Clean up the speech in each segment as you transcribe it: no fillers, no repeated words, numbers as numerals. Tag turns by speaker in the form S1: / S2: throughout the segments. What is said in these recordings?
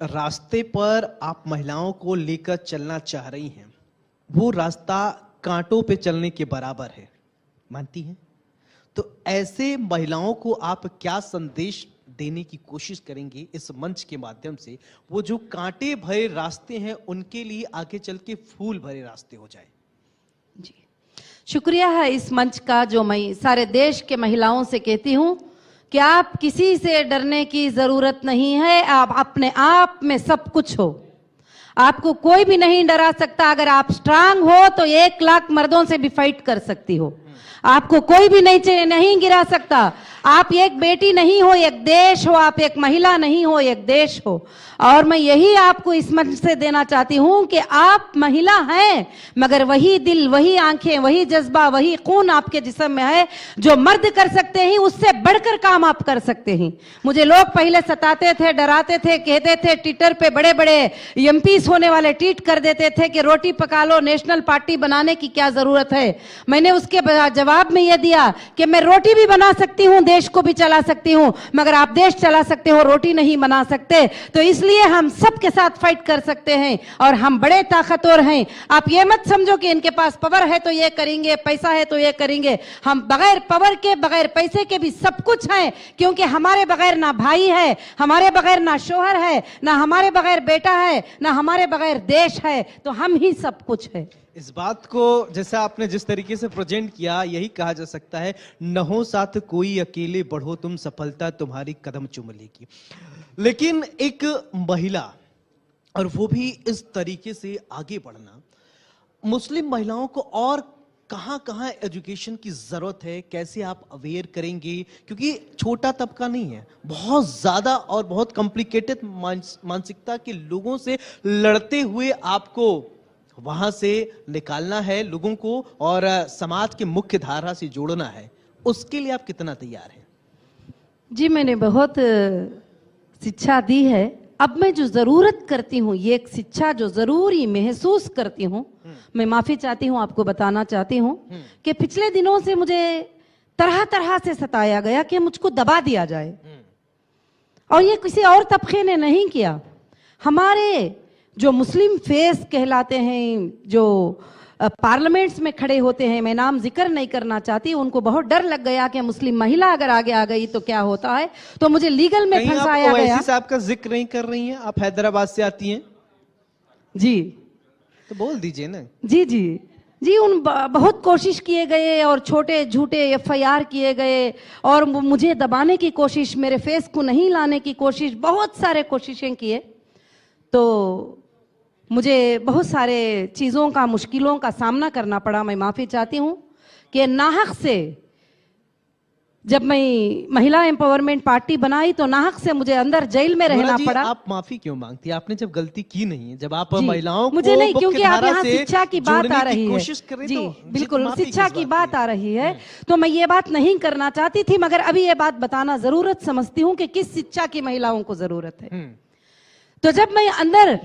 S1: रास्ते पर आप महिलाओं को लेकर चलना चाह रही हैं, वो रास्ता कांटों पे चलने के बराबर है, मानती हैं? तो ऐसे महिलाओं को आप क्या संदेश देने की कोशिश करेंगे इस मंच के माध्यम से, वो जो कांटे भरे रास्ते हैं उनके लिए आगे चल के फूल भरे रास्ते हो जाए?
S2: जी, शुक्रिया है इस मंच का, जो मैं सारे देश के महिलाओं से कहती हूं कि आप किसी से डरने की जरूरत नहीं है, आप अपने आप में सब कुछ हो, आपको कोई भी नहीं डरा सकता। अगर आप स्ट्रांग हो तो 1 लाख मर्दों से भी फाइट कर सकती हो, आपको कोई भी नहीं गिरा सकता। आप एक बेटी नहीं हो, एक देश हो, आप एक महिला नहीं हो, एक देश हो। और मैं यही आपको इस मंच से देना चाहती हूं कि आप महिला हैं, मगर वही दिल, वही आंखें, वही जज्बा, वही खून आपके जिस्म में है जो मर्द कर सकते हैं, उससे बढ़कर काम आप कर सकते हैं। मुझे लोग पहले सताते थे, डराते थे, कहते थे, ट्विटर पे बड़े बड़े एमपीस होने वाले ट्वीट कर देते थे कि रोटी पका लो, नेशनल पार्टी बनाने की क्या जरूरत है। मैंने उसके जवाब में यह दिया कि मैं रोटी भी बना सकती हूं, देश को भी चला सकती हूं, मगर आप देश चला सकते हो, रोटी नहीं बना सकते। तो इसलिए हम सबके साथ फाइट कर सकते हैं और हम बड़े ताकतवर हैं। आप ये मत समझो कि इनके पास पावर है तो ये करेंगे, पैसा है तो ये करेंगे। हम बगैर पावर के, बगैर पैसे के भी सब कुछ हैं, क्योंकि हमारे बगैर ना भाई है, हमारे बगैर ना शोहर है, ना हमारे बगैर बेटा है, ना हमारे बगैर देश है, तो हम ही सब कुछ है।
S1: इस बात को जैसा आपने जिस तरीके से प्रेजेंट किया, यही कहा जा सकता है, न हो साथ कोई, अकेले बढ़ो तुम, सफलता तुम्हारी कदम चूम लेगी। लेकिन एक महिला, और वो भी इस तरीके से आगे बढ़ना, मुस्लिम महिलाओं को और कहां कहां एजुकेशन की जरूरत है, कैसे आप अवेयर करेंगे? क्योंकि छोटा तबका नहीं है, बहुत ज्यादा और बहुत कॉम्प्लिकेटेड मानसिकता के लोगों से लड़ते हुए आपको वहां से निकालना है लोगों को और समाज के मुख्य धारा से जोड़ना है। उसके लिए आप कितना तैयार हैं?
S2: जी, मैंने बहुत शिक्षा दी है। अब मैं जो जरूरत करती हूँ, ये एक शिक्षा जो जरूरी महसूस करती हूँ, मैं माफी चाहती हूँ, आपको बताना चाहती हूँ कि पिछले दिनों से मुझे तरह तरह से सताया गया कि मुझको दबा दिया जाए, और ये किसी और तबके ने नहीं किया। हमारे जो मुस्लिम फेस कहलाते हैं, जो पार्लियामेंट्स में खड़े होते हैं, मैं नाम जिक्र नहीं करना चाहती, उनको बहुत डर लग गया कि मुस्लिम महिला अगर आगे आ गई तो क्या होता है, तो मुझे लीगल में फंसाया गया।
S1: ओवैसी साहब का जिक्र नहीं कर रही हैं, आप हैदराबाद से आती हैं
S2: जी,
S1: तो बोल दीजिए ना।
S2: जी जी जी, उन बहुत कोशिश किए गए और छोटे झूठे FIR किए गए और मुझे दबाने की कोशिश, मेरे फेस को नहीं लाने की कोशिश, बहुत सारे कोशिशें किए। तो मुझे बहुत सारे चीज़ों का, मुश्किलों का सामना करना पड़ा। मैं माफ़ी चाहती हूँ कि नाहक से जब मैं महिला एम्पावरमेंट पार्टी बनाई तो नाहक से मुझे अंदर जेल में रहना पड़ा।
S1: आप माफी क्यों मांगती हैं? आपने जब गलती की नहीं है, जब आप महिलाओं
S2: मुझे
S1: को
S2: नहीं, क्योंकि आप यहाँ शिक्षा की बात आ रही है,
S1: कोशिश करें
S2: जी
S1: तो
S2: बिल्कुल शिक्षा की बात आ रही है, तो मैं ये बात नहीं करना चाहती थी, मगर अभी ये बात बताना जरूरत समझती हूँ कि किस शिक्षा की महिलाओं को जरूरत है। तो जब मैं अंदर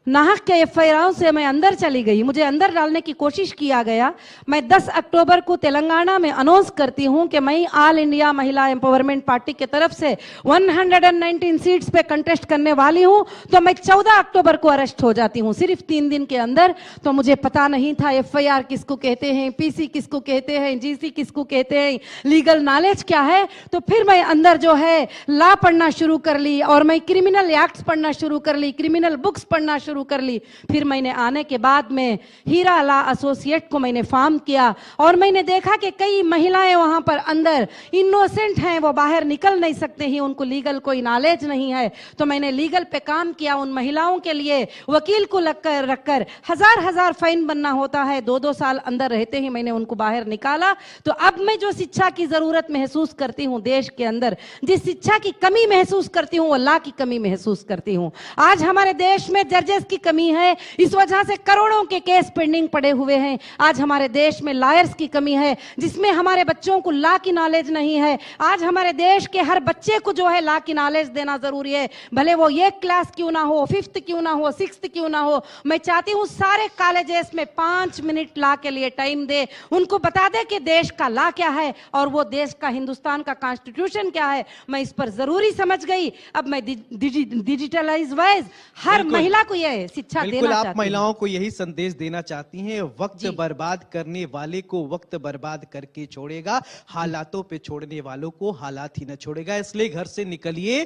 S2: नाहक के FIR से मैं अंदर चली गई, मुझे अंदर डालने की कोशिश किया गया। मैं 10 अक्टूबर को तेलंगाना में अनाउंस करती हूं कि मैं ऑल इंडिया महिला एम्पावरमेंट पार्टी की तरफ से 119 सीट्स पे कंटेस्ट करने वाली हूं। तो मैं 14 अक्टूबर को अरेस्ट हो जाती हूं, सिर्फ 3 दिन के अंदर। तो मुझे पता नहीं था FIR किसको कहते हैं, PC किसको कहते हैं, GC किसको कहते हैं, लीगल नॉलेज क्या है। तो फिर मैं अंदर जो है लॉ पढ़ना शुरू कर ली और मैं क्रिमिनल एक्ट्स पढ़ना शुरू कर ली, क्रिमिनल बुक्स पढ़ना शुरू कर ली। फिर मैंने आने के बाद में हीरा लॉ एसोसिएट को मैंने फॉर्म किया और मैंने देखा कि कई महिलाएं वहां पर अंदर इनोसेंट हैं, वो बाहर निकल नहीं सकते ही, उनको लीगल कोई नॉलेज नहीं है। तो मैंने लीगल पे काम किया, उन महिलाओं के लिए वकील को रखकर हजार फाइन बनना होता है, 2-2 साल अंदर रहते ही मैंने उनको बाहर निकाला। तो अब मैं जो शिक्षा की जरूरत महसूस करती हूँ देश के अंदर, जिस शिक्षा की कमी महसूस करती हूँ वो लॉ की कमी महसूस करती हूँ। आज हमारे देश में जजेस की कमी है, इस वजह से करोड़ों के केस पेंडिंग पड़े हुए हैं। आज हमारे देश में लॉयर्स की कमी है, जिसमें हमारे बच्चों को लॉ की नॉलेज नहीं है। आज हमारे देश के हर बच्चे को जो है लॉ की नॉलेज देना जरूरी है, भले वो 1 क्लास क्यों ना हो, 5th क्यों ना हो, 6th क्यों ना हो। मैं चाहती हूँ सारे कॉलेजेस में 5 मिनट लॉ के लिए टाइम दे, उनको बता दे कि देश का लॉ क्या है और वो देश का, हिंदुस्तान का कॉन्स्टिट्यूशन क्या है। मैं इस पर जरूरी समझ गई। अब मैं डिजिटलाइज वाइज हर महिला को यह शिक्षा देना
S1: बिल्कुल,
S2: चाहती
S1: आप
S2: हूं।
S1: महिलाओं को यही संदेश देना चाहती हैं, वक्त
S2: जी।
S1: बर्बाद करने वाले को वक्त बर्बाद करके छोड़ेगा, हालातों पे छोड़ने वालों को हालात ही न छोड़ेगा। इसलिए घर से निकलिए,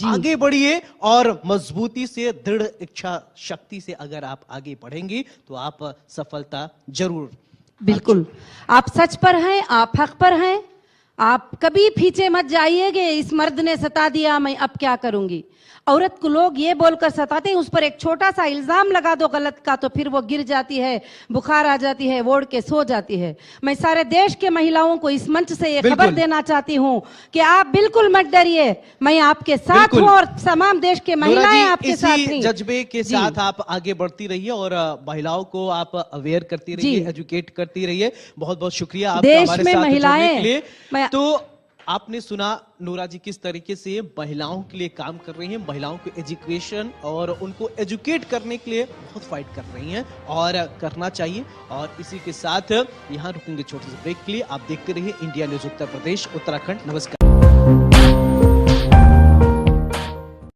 S1: आगे बढ़िए और मजबूती से, दृढ़ इच्छा शक्ति से अगर आप आगे बढ़ेंगी तो आप सफलता जरूर।
S2: बिल्कुल, आप सच पर हैं, आप हक पर हैं। आप कभी पीछे मत जाइएगे, इस मर्द ने सता दिया, मैं अब क्या करूंगी। औरत को लोग ये बोलकर सताते हैं, उस पर एक छोटा सा इल्जाम लगा दो गलत का तो फिर वो गिर जाती है, बुखार आ जाती है, ओढ़ के सो जाती है। मैं सारे देश के महिलाओं को इस मंच से ये खबर देना चाहती हूँ कि आप बिल्कुल मत डरिए, मैं आपके साथ हूँ और तमाम देश के महिलाएं आपके साथ हैं।
S1: जज्बे के साथ आप आगे बढ़ती रहिए और महिलाओं को आप अवेयर करती रहिए, एजुकेट करती रहिए। बहुत बहुत शुक्रिया आपका
S2: देश
S1: हमारे
S2: में
S1: साथ
S2: महिलाएं
S1: जुड़ने के लिए। तो आपने सुना नूरा जी किस तरीके से महिलाओं के लिए काम कर रही हैं, महिलाओं को एजुकेशन और उनको एजुकेट करने के लिए बहुत फाइट कर रही हैं और करना चाहिए। और इसी के साथ यहाँ रुकेंगे छोटे से ब्रेक के लिए। आप देखते रहिए इंडिया न्यूज उत्तर प्रदेश उत्तराखंड। नमस्कार।